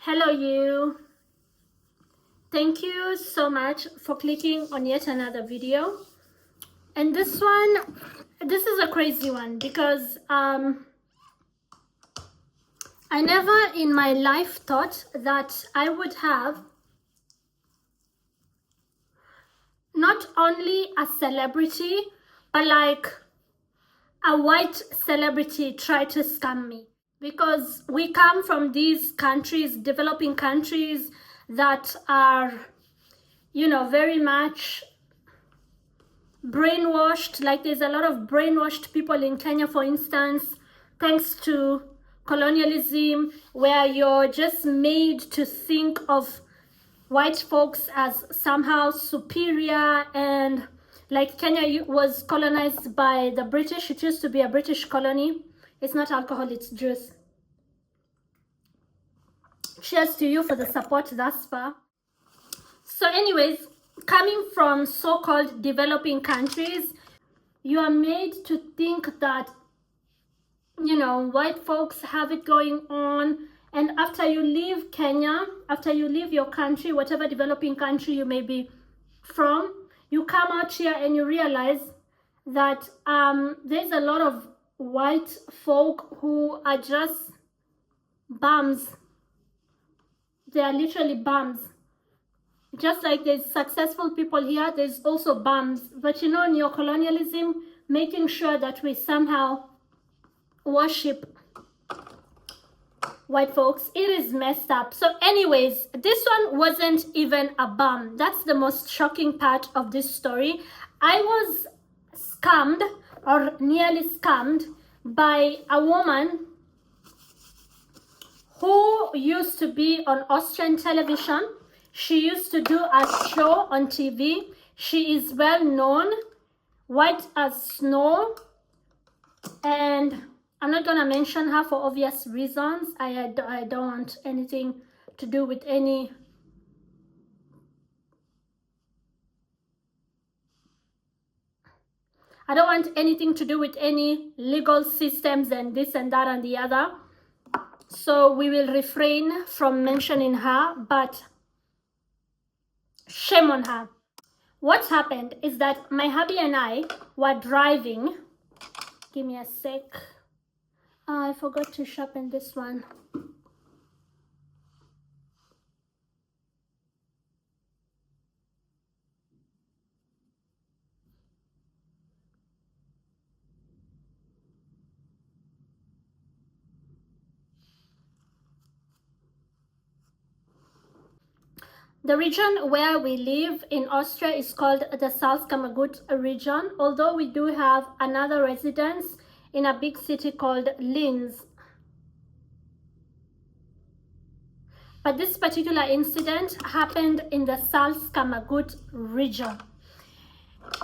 Hello you. Thank you so much for clicking on yet another video. And this is a crazy one because I never in my life thought that I would have not only a celebrity, but like a white celebrity try to scam me. Because we come from these countries, developing countries that are, very much brainwashed. Like there's a lot of brainwashed people in Kenya, for instance, thanks to colonialism, where you're just made to think of white folks as somehow superior. And like Kenya was colonized by the British. It used to be a British colony. It's not alcohol, it's juice. Cheers to you for the support thus far. So anyways, coming from so-called developing countries, you are made to think that, white folks have it going on. And after you leave Kenya, after you leave your country, whatever developing country you may be from, you come out here and you realize that there's a lot of white folk who are just bums. They are literally bums. Just like there's successful people here, there's also bums. But neocolonialism, making sure that we somehow worship white folks, it is messed up. So anyways, this one wasn't even a bum. That's the most shocking part of this story. I was scammed, or nearly scammed, by a woman who used to be on Austrian television. She used to do a show on TV. She is well known, white as snow, and I'm not gonna mention her for obvious reasons. I don't want anything to do with any legal systems and this and that and the other. So we will refrain from mentioning her, but shame on her. What happened is that my hubby and I were driving. Give me a sec. I forgot to sharpen this one. The region where we live in Austria is called the Salzkammergut region, although we do have another residence in a big city called Linz. But this particular incident happened in the Salzkammergut region.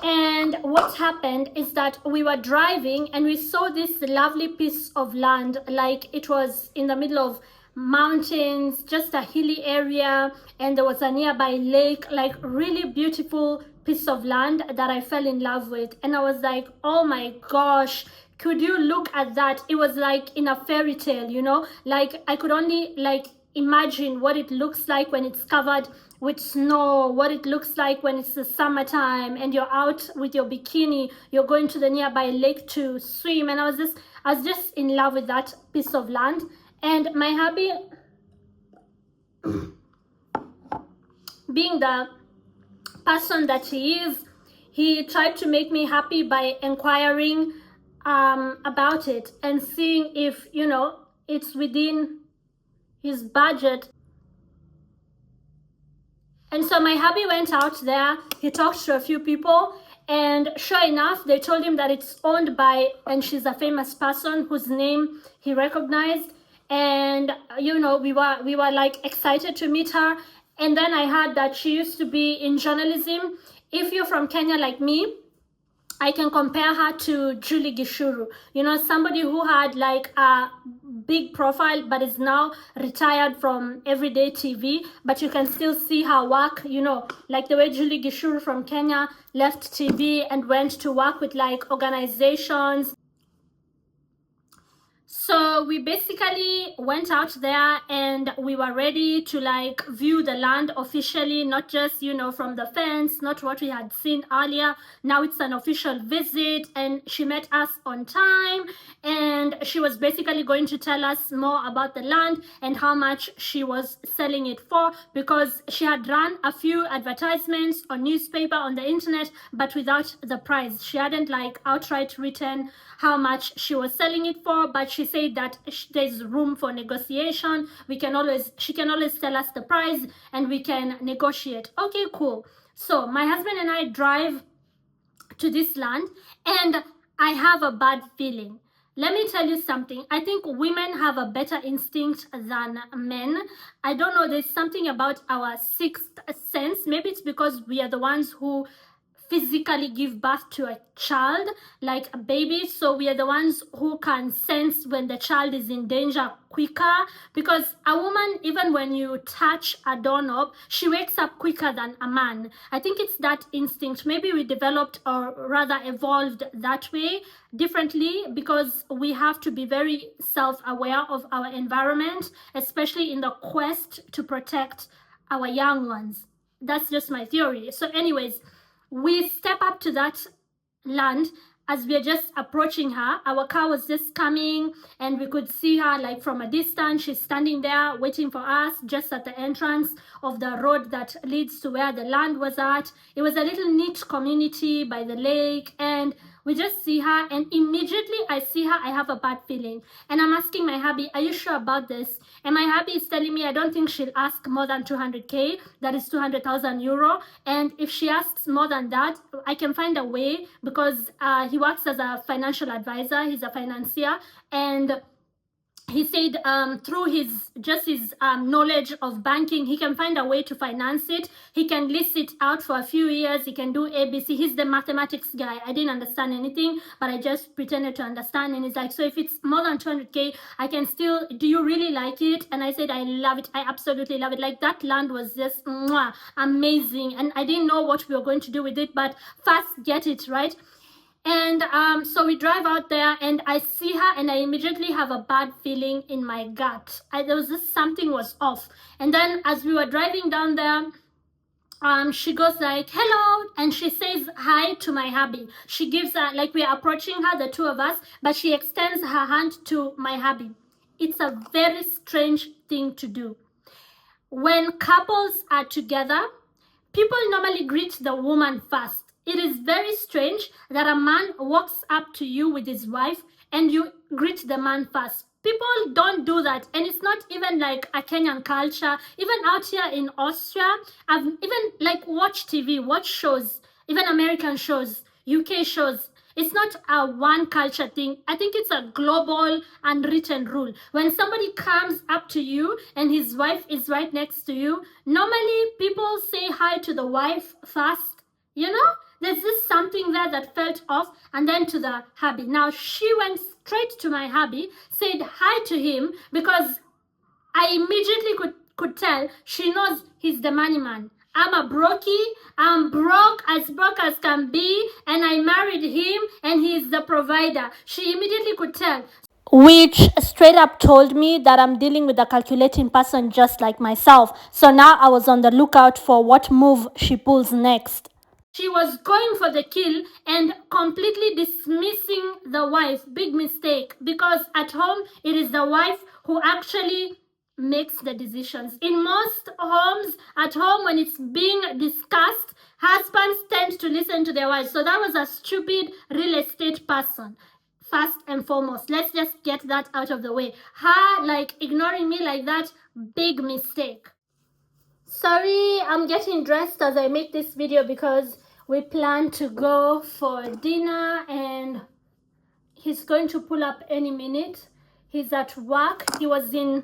And what happened is that we were driving and we saw this lovely piece of land, like it was in the middle of mountains, just a hilly area, and there was a nearby lake, like really beautiful piece of land that I fell in love with. And I was like, oh my gosh, could you look at that? It was like in a fairy tale, like I could only like imagine what it looks like when it's covered with snow, what it looks like when it's the summertime and you're out with your bikini, you're going to the nearby lake to swim. And I was just in love with that piece of land. And my hubby, being the person that he is, he tried to make me happy by inquiring about it and seeing if it's within his budget. And so my hubby went out there, he talked to a few people, and sure enough, they told him that it's owned by, and she's a famous person whose name he recognized. And we were like excited to meet her. And then I heard that she used to be in journalism. If you're from Kenya like me, I can compare her to Julie Gishuru, somebody who had like a big profile but is now retired from everyday TV, but you can still see her work, like the way Julie Gishuru from Kenya left TV and went to work with like organizations So we basically went out there and we were ready to like view the land officially, not just, you know, from the fence, not what we had seen earlier. Now it's an official visit, and she met us on time, and she was basically going to tell us more about the land and how much she was selling it for, because she had run a few advertisements on newspaper, on the internet, but without the price. She hadn't like outright written how much she was selling it for, but she said that there's room for negotiation. She can always tell us the price and we can negotiate. Okay, cool. So my husband and I drive to this land, and I have a bad feeling. Let me tell you something. I think women have a better instinct than men. I don't know, there's something about our sixth sense. Maybe it's because we are the ones who physically give birth to a child, like a baby, so we are the ones who can sense when the child is in danger quicker, because a woman, even when you touch a doorknob, she wakes up quicker than a man. I think it's that instinct. Maybe we developed, or rather evolved that way differently, because we have to be very self-aware of our environment, especially in the quest to protect our young ones. That's just my theory. So anyways, we step up to that land. As we are just approaching her, our car was just coming, and we could see her like from a distance. She's standing there waiting for us just at the entrance of the road that leads to where the land was at. It was a little neat community by the lake, and we just see her, and immediately I see her, I have a bad feeling. And I'm asking my hubby, are you sure about this? And my hubby is telling me, I don't think she'll ask more than 200k, that is 200,000 euro. And if she asks more than that, I can find a way, because he works as a financial advisor, he's a financier, and he said through his knowledge of banking, he can find a way to finance it. He can lease it out for a few years. He can do ABC. He's the mathematics guy. I didn't understand anything, but I just pretended to understand. And he's like, so if it's more than 200k, I can still, do you really like it? And I said, I love it. I absolutely love it. Like, that land was just mwah, amazing. And I didn't know what we were going to do with it, but first get it, right? And so we drive out there, and I see her, and I immediately have a bad feeling in my gut. There was just something was off. And then as we were driving down there, she goes like, hello, and she says hi to my hubby. She gives her, like, we are approaching her, the two of us, but she extends her hand to my hubby. It's a very strange thing to do. When couples are together, people normally greet the woman first. It is very strange that a man walks up to you with his wife and you greet the man first. People don't do that, and it's not even like a Kenyan culture. Even out here in Austria, I've even like watched TV, watch shows, even American shows, UK shows. It's not a one culture thing. I think it's a global unwritten rule. When somebody comes up to you and his wife is right next to you, normally people say hi to the wife first. You know, there's just something there that felt off, and then to the hubby. Now she went straight to my hubby, said hi to him, because I immediately could tell she knows he's the money man. I'm a brokey. I'm broke as can be, and I married him, and he's the provider. She immediately could tell. Which straight up told me that I'm dealing with a calculating person just like myself. So now I was on the lookout for what move she pulls next. She was going for the kill and completely dismissing the wife. Big mistake, because at home it is the wife who actually makes the decisions. In most homes, at home, when it's being discussed, husbands tend to listen to their wives. So that was a stupid real estate person. First and foremost, let's just get that out of the way. Her like ignoring me like that, big mistake. Sorry, I'm getting dressed as I make this video because we plan to go for dinner, and he's going to pull up any minute. He's at work. He was in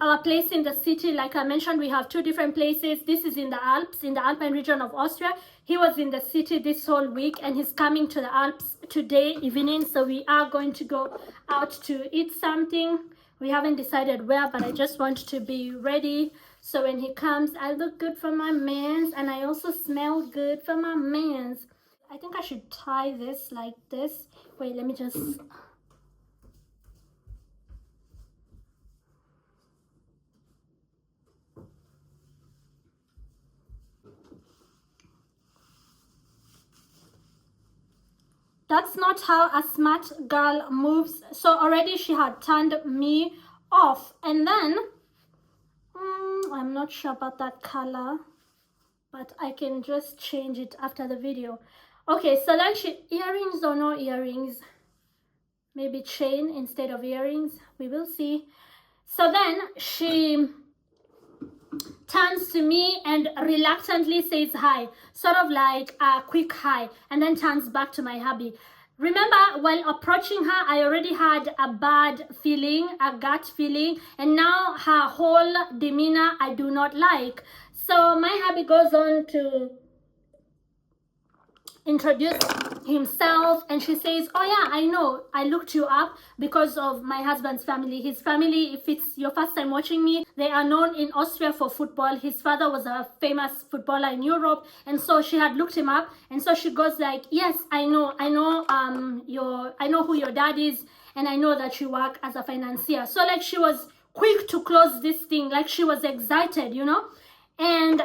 our place in the city. Like I mentioned, we have two different places. This is in the Alps, in the Alpine region of Austria. He was in the city this whole week, and he's coming to the Alps today evening. So we are going to go out to eat something. We haven't decided where, but I just want to be ready, so when he comes, I look good for my mans, and I also smell good for my mans. I think I should tie this like this. Wait, let me just... That's not how a smart girl moves. So already she had turned me off. And then, I'm not sure about that color, but I can just change it after the video. Okay, so then earrings or no earrings? Maybe chain instead of earrings. We will see. So then she turns to me and reluctantly says hi, sort of like a quick hi, and then turns back to my hubby. Remember, while approaching her, I already had a bad feeling, a gut feeling, and now her whole demeanor I do not like. So my hubby goes on to introduce himself, and she says, oh yeah, I know, I looked you up because of my husband's family. His family, if it's your first time watching me, they are known in Austria for football. His father was a famous footballer in Europe, and so she had looked him up, and so she goes like, yes, I know who your dad is, and I know that you work as a financier. So like she was quick to close this thing, like she was excited, you know. And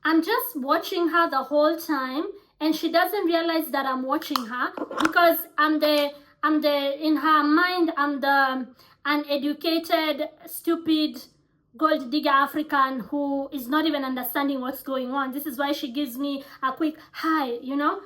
I'm just watching her the whole time, and she doesn't realize that I'm watching her, because in her mind, I'm the uneducated, stupid, gold digger African who is not even understanding what's going on. This is why she gives me a quick hi, you know.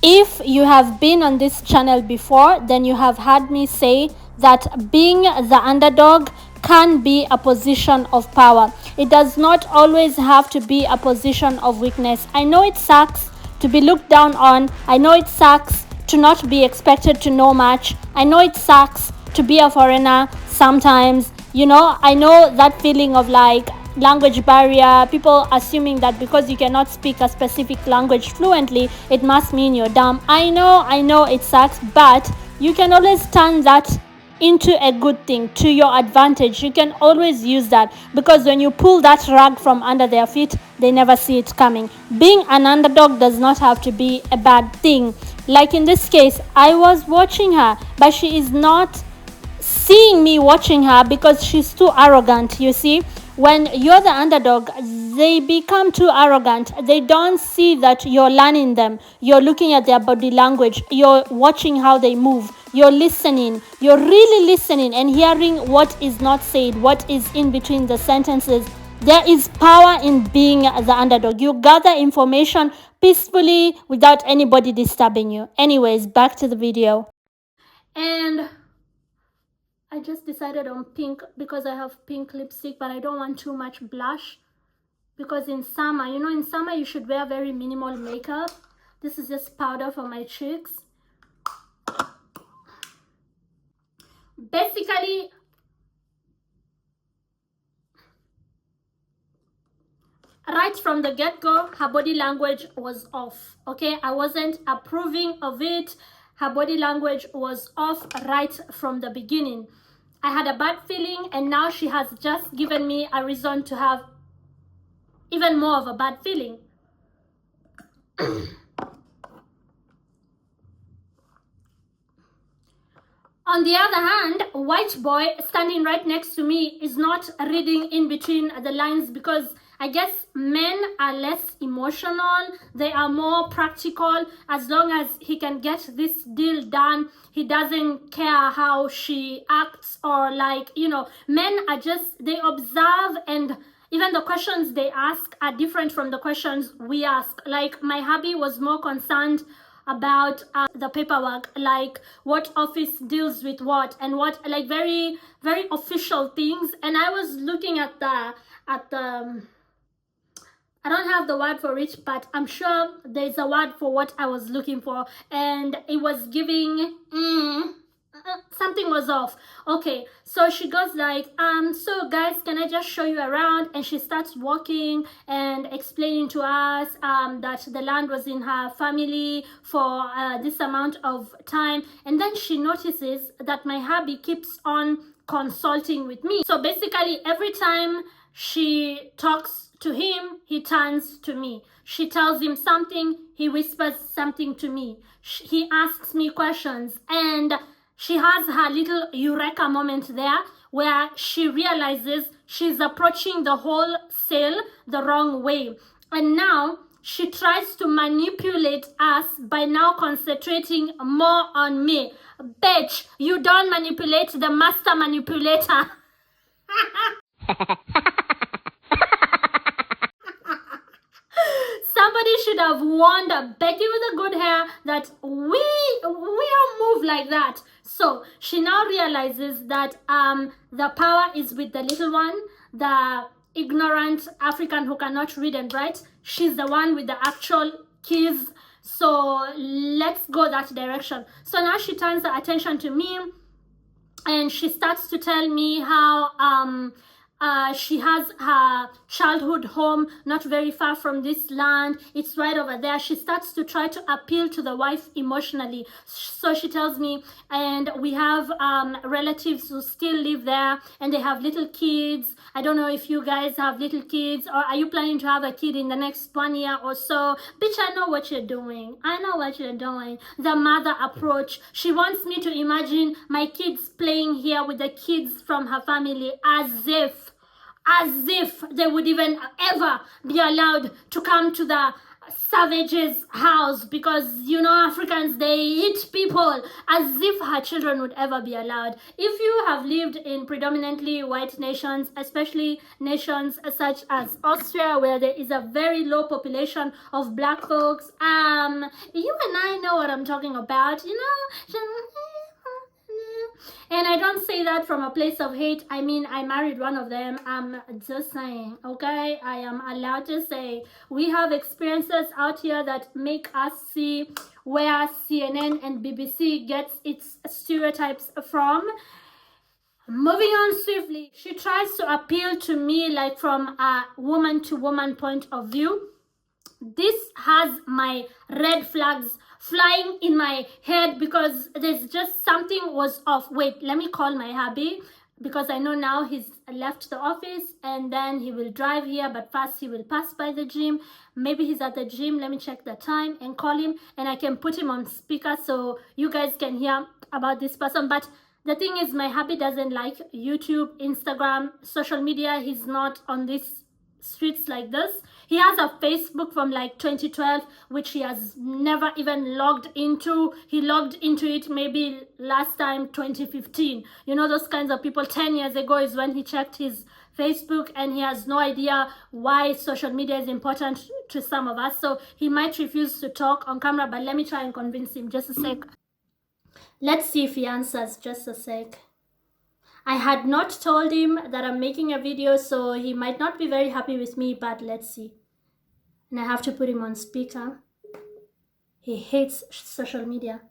If you have been on this channel before, then you have heard me say that being the underdog can be a position of power. It does not always have to be a position of weakness. I know it sucks to be looked down on. I know it sucks to not be expected to know much. I know it sucks to be a foreigner sometimes. You know, I know that feeling of like language barrier, people assuming that because you cannot speak a specific language fluently, it must mean you're dumb. I know it sucks, but you can always turn that into a good thing, to your advantage. You can always use that, because when you pull that rug from under their feet, they never see it coming. Being an underdog does not have to be a bad thing. Like in this case, I was watching her, but she is not seeing me watching her because she's too arrogant. You see, when you're the underdog, they become too arrogant. They don't see that you're learning them. You're looking at their body language. You're watching how they move. You're listening. You're really listening and hearing what is not said, what is in between the sentences. There is power in being the underdog. You gather information peacefully without anybody disturbing you. Anyways, back to the video. And I just decided on pink because I have pink lipstick, but I don't want too much blush, because in summer, you know, in summer you should wear very minimal makeup. This is just powder for my cheeks. Basically, right from the get-go, her body language was off. Okay, I wasn't approving of it. Her body language was off right from the beginning. I had a bad feeling, and now she has just given me a reason to have even more of a bad feeling. On the other hand, white boy standing right next to me is not reading in between the lines, because I guess men are less emotional. They are more practical. As long as he can get this deal done, he doesn't care how she acts, or like, you know, men are just, they observe, and even the questions they ask are different from the questions we ask. Like my hubby was more concerned about the paperwork, like what office deals with what, and what, like very, very official things. And I was looking at the I don't have the word for it, but I'm sure there's a word for what I was looking for, and it was giving something was off. Okay, so she goes like, so guys, can I just show you around? And she starts walking and explaining to us that the land was in her family for this amount of time. And then she notices that my hubby keeps on consulting with me. So basically every time she talks to him, he turns to me. She tells him something, he whispers something to me. He asks me questions, and she has her little eureka moment there where she realizes she's approaching the whole sale the wrong way. And now she tries to manipulate us by now concentrating more on me. Bitch, you don't manipulate the master manipulator. Somebody should have warned Becky with the good hair that we don't move like that. So she now realizes that the power is with the little one, the ignorant African who cannot read and write. She's the one with the actual keys. So let's go that direction. So now she turns her attention to me, and she starts to tell me how she has her childhood home not very far from this land. It's right over there. She starts to try to appeal to the wife emotionally. So she tells me, and we have relatives who still live there, and they have little kids. I don't know if you guys have little kids, or are you planning to have a kid in the next 1 year or so? Bitch, I know what you're doing. I know what you're doing. The mother approach. She wants me to imagine my kids playing here with the kids from her family, as if they would even ever be allowed to come to the savage's house, because you know Africans, they eat people. As if her children would ever be allowed. If you have lived in predominantly white nations, especially nations such as Austria, where there is a very low population of black folks, you and I know what I'm talking about, you know. And I don't say that from a place of hate. I mean, I married one of them. I'm just saying, okay? I am allowed to say we have experiences out here that make us see where CNN and BBC gets its stereotypes from. Moving on swiftly, she tries to appeal to me like from a woman to woman point of view. This has my red flags flying in my head, because there's just something was off. Wait, let me call my hubby, because I know now he's left the office and then he will drive here, but first he will pass by the gym. Maybe he's at the gym. Let me check the time and call him, and I can put him on speaker so you guys can hear about this person. But the thing is, my hubby doesn't like YouTube, Instagram, social media. He's not on these streets like this. He has a Facebook from like 2012, which he has never even logged into. He logged into it maybe last time 2015. You know, those kinds of people. 10 years ago is when he checked his Facebook, and he has no idea why social media is important to some of us. So he might refuse to talk on camera, but let me try and convince him. Just a sec. Let's see if he answers. Just a sec. I had not told him that I'm making a video, so he might not be very happy with me, but let's see. And I have to put him on speaker. He hates social media.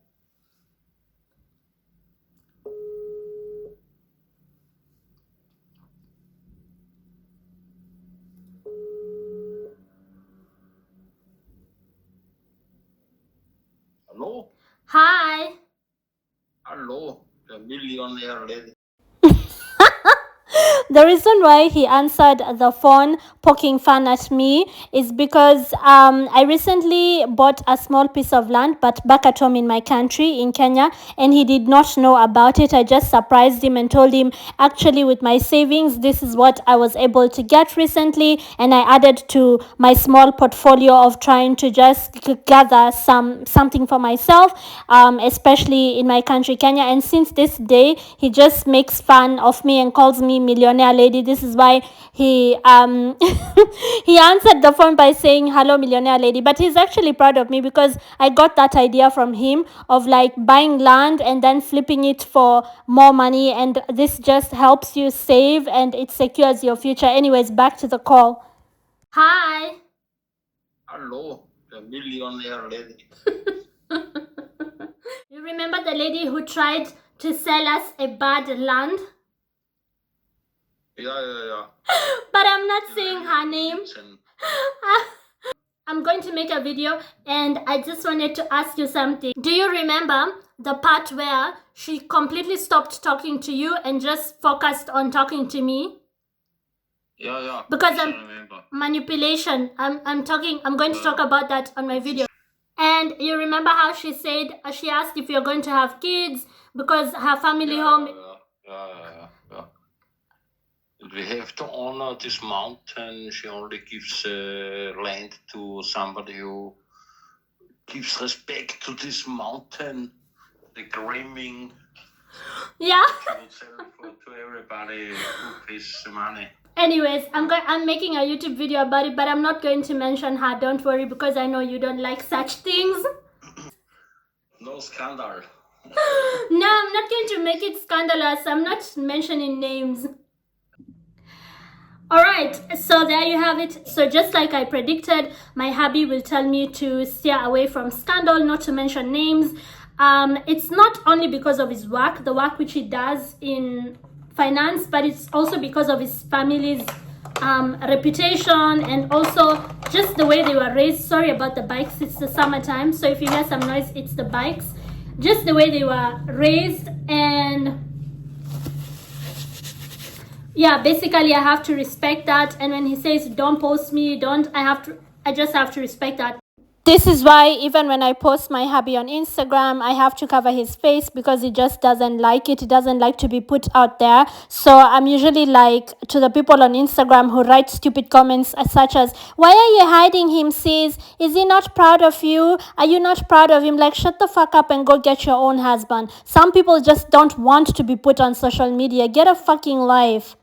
Hello? Hi. Hello, the millionaire lady. The reason why he answered the phone poking fun at me is because I recently bought a small piece of land, but back at home in my country in Kenya, and he did not know about it. I just surprised him and told him, actually, with my savings, this is what I was able to get recently, and I added to my small portfolio of trying to just gather something for myself, especially in my country Kenya. And since this day, he just makes fun of me and calls me millionaire lady. This is why he he answered the phone by saying hello millionaire lady, but he's actually proud of me because I got that idea from him of like buying land and then flipping it for more money, and this just helps you save and it secures your future. Anyways, back to the call. Hi. Hello, the millionaire lady. You remember the lady who tried to sell us a bad land? Yeah. But I'm not saying her name. I'm going to make a video, and I just wanted to ask you something. Do you remember the part where she completely stopped talking to you and just focused on talking to me? Yeah. Because I I'm remember. manipulation. I'm going to talk about that on my video. And you remember how she said, she asked if you're going to have kids because her family home. Yeah. We have to honor this mountain. She only gives land to somebody who gives respect to this mountain. The grooming. Yeah. She would sell it to everybody who pays money. Anyways, I'm making a YouTube video about it, but I'm not going to mention her. Don't worry, because I know you don't like such things. No scandal. No, I'm not going to make it scandalous. I'm not mentioning names. Alright, so there you have it. So just like I predicted, my hubby will tell me to steer away from scandal, not to mention names. It's not only because of his work, the work which he does in finance, but it's also because of his family's reputation, and also just the way they were raised. Sorry about the bikes, it's the summertime, so if you hear some noise, it's the bikes. Just the way they were raised, and yeah, basically I have to respect that. And when he says don't post me, I just have to respect that. This is why even when I post my hubby on Instagram, I have to cover his face, because he just doesn't like it. He doesn't like to be put out there. So I'm usually like, to the people on Instagram who write stupid comments such as, why are you hiding him, sis? Is he not proud of you? Are you not proud of him? Like, shut the fuck up and go get your own husband. Some people just don't want to be put on social media. Get a fucking life.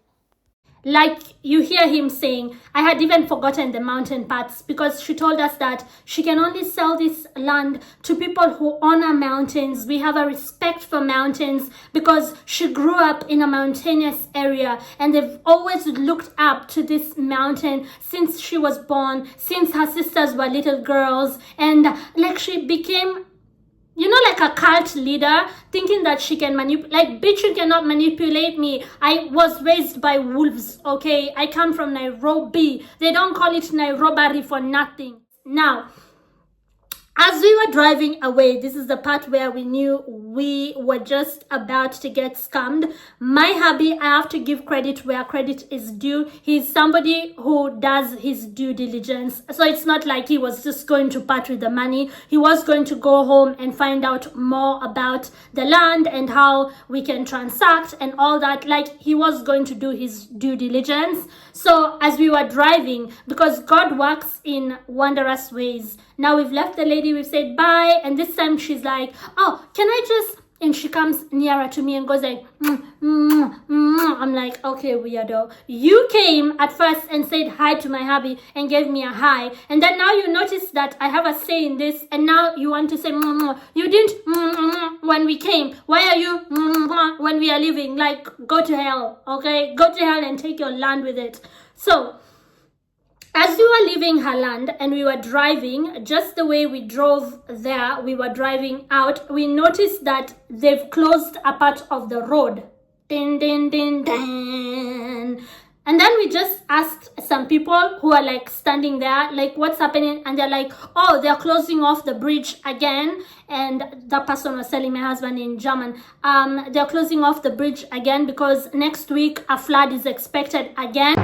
Like you hear him saying, I had even forgotten the mountain parts, because she told us that she can only sell this land to people who honor mountains. We have a respect for mountains because she grew up in a mountainous area, and they've always looked up to this mountain since she was born, since her sisters were little girls. And like, she became, you know, like a cult leader, thinking that she can manipulate. Like, bitch, you cannot manipulate me. I was raised by wolves, okay? I come from Nairobi. They don't call it Nairobi for nothing. Now, as we were driving away, this is the part where we knew we were just about to get scammed. My hubby, I have to give credit where credit is due. He's somebody who does his due diligence. So it's not like he was just going to part with the money. He was going to go home and find out more about the land and how we can transact and all that. Like, he was going to do his due diligence. So as we were driving, because God works in wondrous ways, now we've left the lady, we've said bye, and this time she's like, oh, can I just, and she comes nearer to me and goes like, I'm like, okay, weirdo. You came at first and said hi to my hubby and gave me a hi, and then now you notice that I have a say in this, and now you want to say, you didn't when we came. Why are you when we are leaving? Like, go to hell, okay? Go to hell and take your land with it. So as we were leaving her land and we were driving, just the way we drove there, we were driving out, we noticed that they've closed a part of the road. Din, din, din, din. And then we just asked some people who are like standing there, like, what's happening? And they're like, oh, they're closing off the bridge again. And that person was telling my husband in German, they're closing off the bridge again because next week a flood is expected again.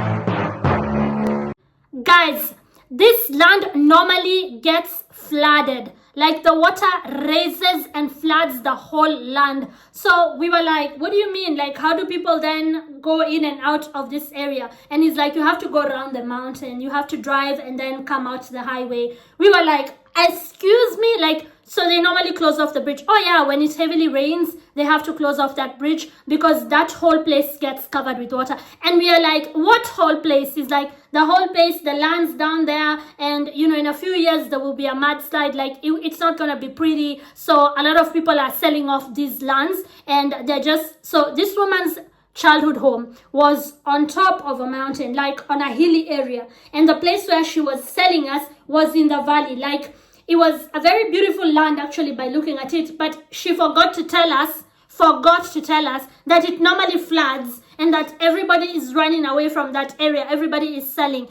Guys, this land normally gets flooded. Like, the water raises and floods the whole land. So we were like, what do you mean? Like, how do people then go in and out of this area? And he's like, you have to go around the mountain. You have to drive and then come out to the highway. We were like, excuse me? Like, so they normally close off the bridge. Oh yeah, when it heavily rains, they have to close off that bridge because that whole place gets covered with water. And we are like, what whole place? Is like, the whole place, the land's down there, and you know, in a few years there will be a mudslide. Like, it's not gonna be pretty. So a lot of people are selling off these lands, and they're just, so this woman's childhood home was on top of a mountain, like on a hilly area, and the place where she was selling us was in the valley. Like, it was a very beautiful land actually by looking at it, but she forgot to tell us that it normally floods and that everybody is running away from that area. Everybody is selling.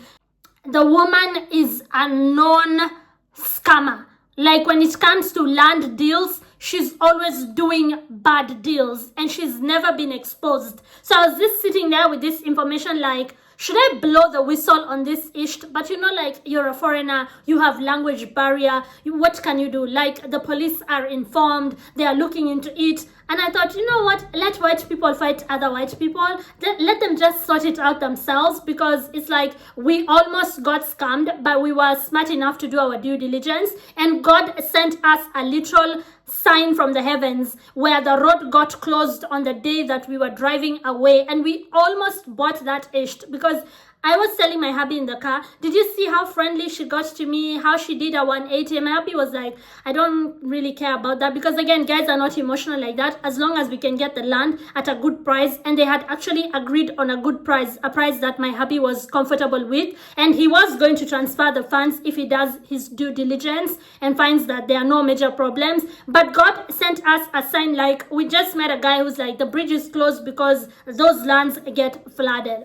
The woman is a known scammer. Like, when it comes to land deals, she's always doing bad deals and she's never been exposed. So I was just sitting there with this information like, should I blow the whistle on this ish? But you know, like, you're a foreigner, you have language barrier. What can you do? Like, the police are informed, they are looking into it. And I thought, you know what, let white people fight other white people. Let them just sort it out themselves, because it's like we almost got scammed, but we were smart enough to do our due diligence, and God sent us a literal sign from the heavens where the road got closed on the day that we were driving away, and we almost bought that isht, because I was telling my hubby in the car, did you see how friendly she got to me, how she did a 180? And my hubby was like, I don't really care about that, because again, guys are not emotional like that. As long as we can get the land at a good price, and they had actually agreed on a good price, a price that my hubby was comfortable with, and he was going to transfer the funds if he does his due diligence and finds that there are no major problems. But God sent us a sign, like we just met a guy who's like, the bridge is closed because those lands get flooded.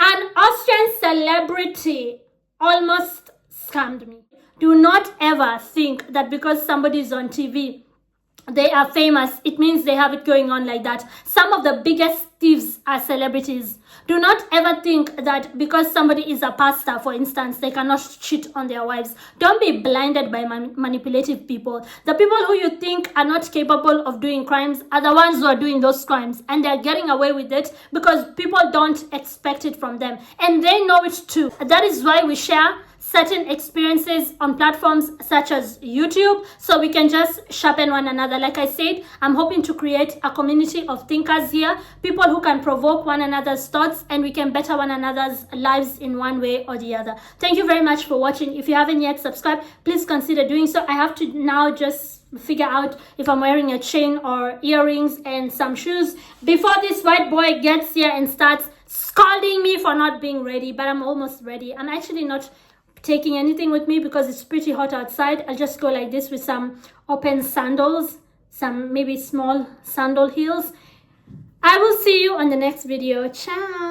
An Austrian celebrity almost scammed me. Do not ever think that because somebody is on TV, they are famous, it means they have it going on like that. Some of the biggest thieves are celebrities. Do not ever think that because somebody is a pastor, for instance, they cannot cheat on their wives. Don't be blinded by manipulative people. The people who you think are not capable of doing crimes are the ones who are doing those crimes, and they're getting away with it because people don't expect it from them, and they know it too. That is why we share certain experiences on platforms such as YouTube, so we can just sharpen one another. Like I said, I'm hoping to create a community of thinkers here, people who can provoke one another's thoughts, and we can better one another's lives in one way or the other. Thank you very much for watching. If you haven't yet subscribed, please consider doing so. I have to now just figure out if I'm wearing a chain or earrings and some shoes before this white boy gets here and starts scolding me for not being ready. But I'm almost ready. I'm actually not taking anything with me because it's pretty hot outside. I'll just go like this with some open sandals, some maybe small sandal heels. I will see you on the next video. Ciao.